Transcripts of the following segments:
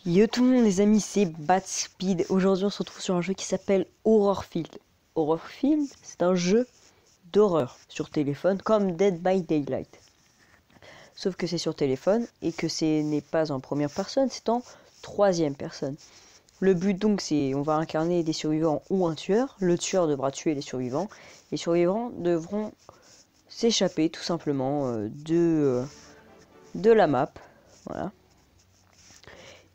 Yo tout le monde les amis, c'est Batspeed. Aujourd'hui on se retrouve sur un jeu qui s'appelle Horrorfield. Horrorfield, c'est un jeu d'horreur sur téléphone comme Dead by Daylight. Sauf que c'est sur téléphone et que ce n'est pas en première personne, c'est en troisième personne. Le but donc c'est on va incarner des survivants ou un tueur. Le tueur devra tuer les survivants. Les survivants devront s'échapper tout simplement de la map. Voilà.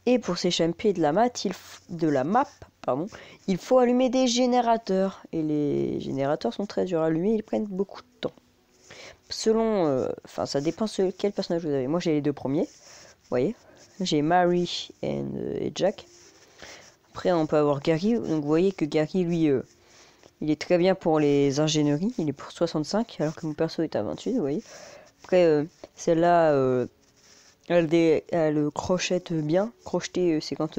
Et pour s'échapper de la map, il faut allumer des générateurs. Et les générateurs sont très durs à allumer, ils prennent beaucoup de temps. Selon, ça dépend de quel personnage vous avez. Moi j'ai les deux premiers, vous voyez. J'ai Mary et Jack. Après on peut avoir Gary, donc vous voyez que Gary lui, il est très bien pour les ingénieries, il est pour 65, alors que mon perso est à 28, vous voyez. Après celle-là... elle crochette bien. Crocheter, c'est quand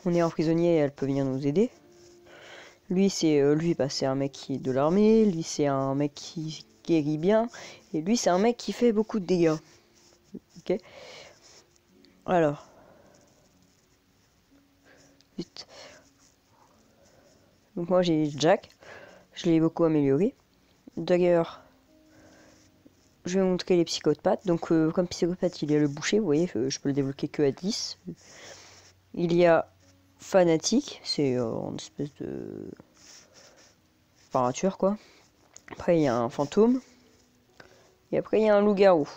on est emprisonné, elle peut venir nous aider. Lui, c'est un mec qui est de l'armée. Lui, c'est un mec qui guérit bien. Et lui, c'est un mec qui fait beaucoup de dégâts. Ok. Alors. Vite. Donc moi, j'ai Jack. Je l'ai beaucoup amélioré. D'ailleurs, je vais vous montrer les psychopathes. Donc, comme psychopathe, il y a le boucher. Vous voyez, je peux le débloquer que à 10. Il y a fanatique. C'est une espèce de... Enfin, un tueur, quoi. Après, il y a un fantôme. Et après, il y a un loup-garou.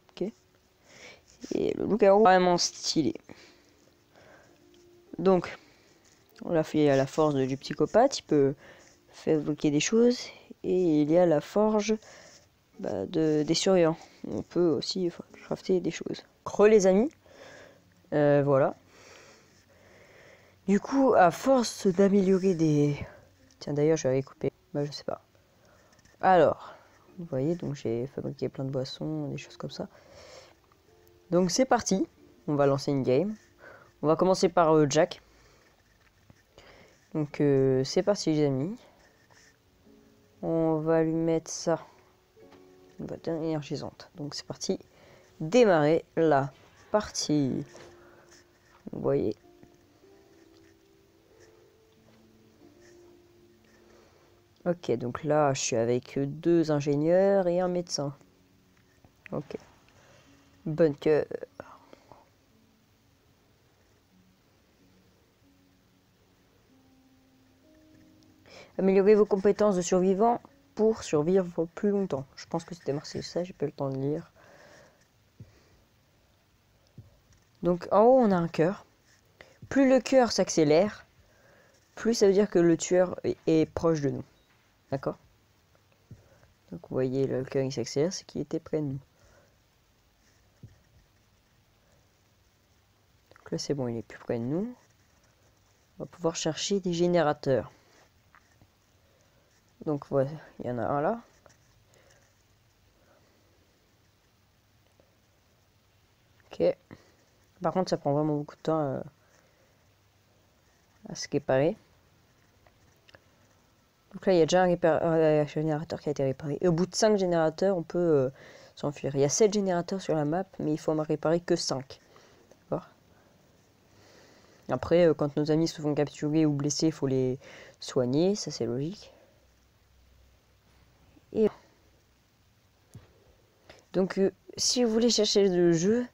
Ok. Et le loup-garou, vraiment stylé. Donc, on a fait à la forge du psychopathe. Il peut faire bloquer des choses. Et il y a la forge des surveillants. On peut aussi crafter des choses. Creux, les amis. Voilà. Du coup, à force d'améliorer des... Tiens, d'ailleurs, je vais aller couper. Je sais pas. Alors, vous voyez, donc j'ai fabriqué plein de boissons, des choses comme ça. Donc c'est parti, on va lancer une game. On va commencer par Jack. Donc c'est parti les amis. On va lui mettre ça. Une boîte énergisante. Donc c'est parti. Démarrer la partie. Vous voyez. Ok, donc là je suis avec 2 ingénieurs et un médecin. Ok. Bunker. Améliorez vos compétences de survivant pour survivre plus longtemps. Je pense que c'était marqué ça, j'ai pas eu le temps de lire. Donc en haut on a un cœur. Plus le cœur s'accélère, plus ça veut dire que le tueur est proche de nous. D'accord? Donc vous voyez le cœur il s'accélère, c'est qu'il était près de nous. Donc là c'est bon, il est plus près de nous. On va pouvoir chercher des générateurs. Donc voilà, il y en a un là. Ok. Par contre ça prend vraiment beaucoup de temps à se réparer. Donc là il y a déjà un générateur qui a été réparé. Et au bout de 5 générateurs on peut s'enfuir. Il y a 7 générateurs sur la map, mais il faut en réparer que 5. D'accord? Après, quand nos amis se font capturer ou blessés, il faut les soigner, ça c'est logique. Et donc, si vous voulez chercher le jeu,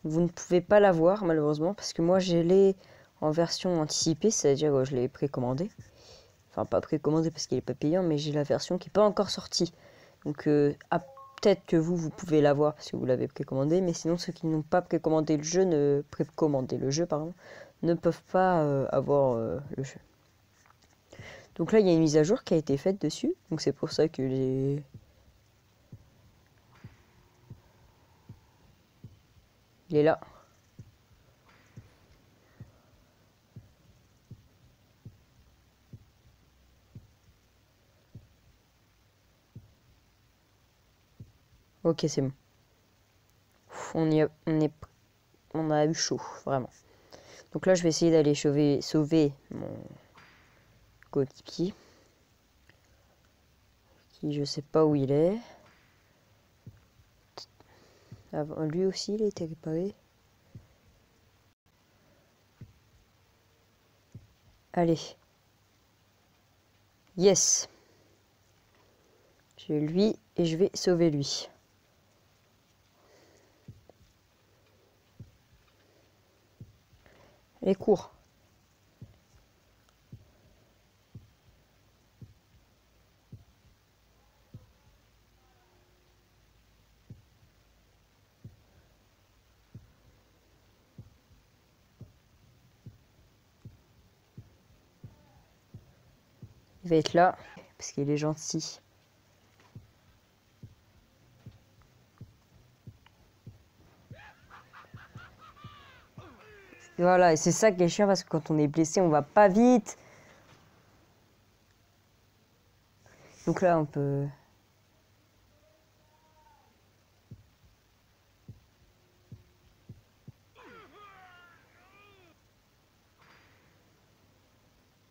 vous ne pouvez pas l'avoir malheureusement, parce que moi je l'ai en version anticipée, c'est-à-dire que je l'ai précommandé. Enfin, pas précommandé parce qu'il n'est pas payant, mais j'ai la version qui n'est pas encore sortie. Donc, peut-être que vous pouvez l'avoir parce que vous l'avez précommandé, mais sinon ceux qui n'ont pas précommandé le jeu, ne peuvent pas avoir le jeu. Donc là, il y a une mise à jour qui a été faite dessus. Donc c'est pour ça que il est là. Ok, c'est bon. On a eu chaud, vraiment. Donc là, je vais essayer d'aller sauver mon coéquipier. Qui, je sais pas où il est. Lui aussi, il a été réparé. Allez. Yes. J'ai lui et je vais sauver lui. Allez, cours. Il va être là, parce qu'il est gentil. Et voilà, et c'est ça qui est chiant, parce que quand on est blessé, on va pas vite. Donc là, on peut...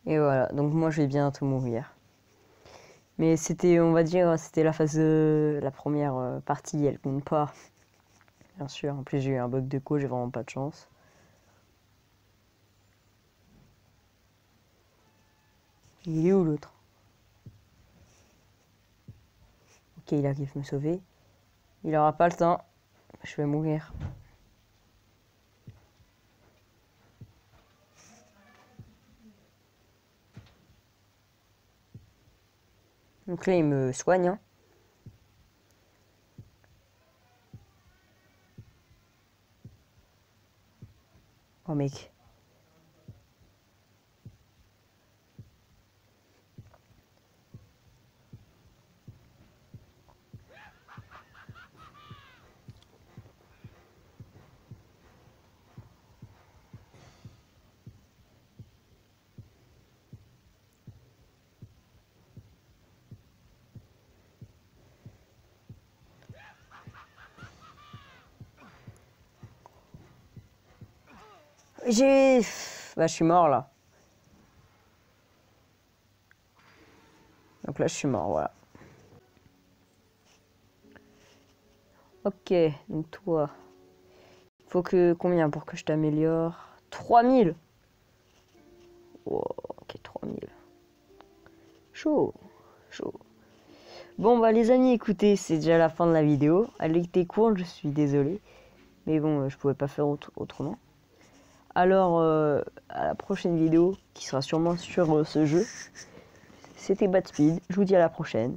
Et voilà, donc moi je vais bientôt mourir. Mais c'était, on va dire, c'était la phase, la première partie, elle compte pas. Bien sûr, en plus j'ai eu un bug de co, j'ai vraiment pas de chance. Il est où l'autre? Ok, il arrive me sauver. Il aura pas le temps. Je vais mourir. Donc là, il me soigne. Hein. Oh mec. J'ai... Bah, je suis mort là. Donc là, je suis mort, voilà. Ok, donc toi... Faut que... Combien pour que je t'améliore? 3000. Oh, ok, 3000. Chaud, chaud. Bon, bah les amis, écoutez, c'est déjà la fin de la vidéo. Elle était courte, je suis désolé. Mais bon, je pouvais pas faire autrement. Alors, à la prochaine vidéo, qui sera sûrement sur ce jeu. C'était Batspeed, je vous dis à la prochaine.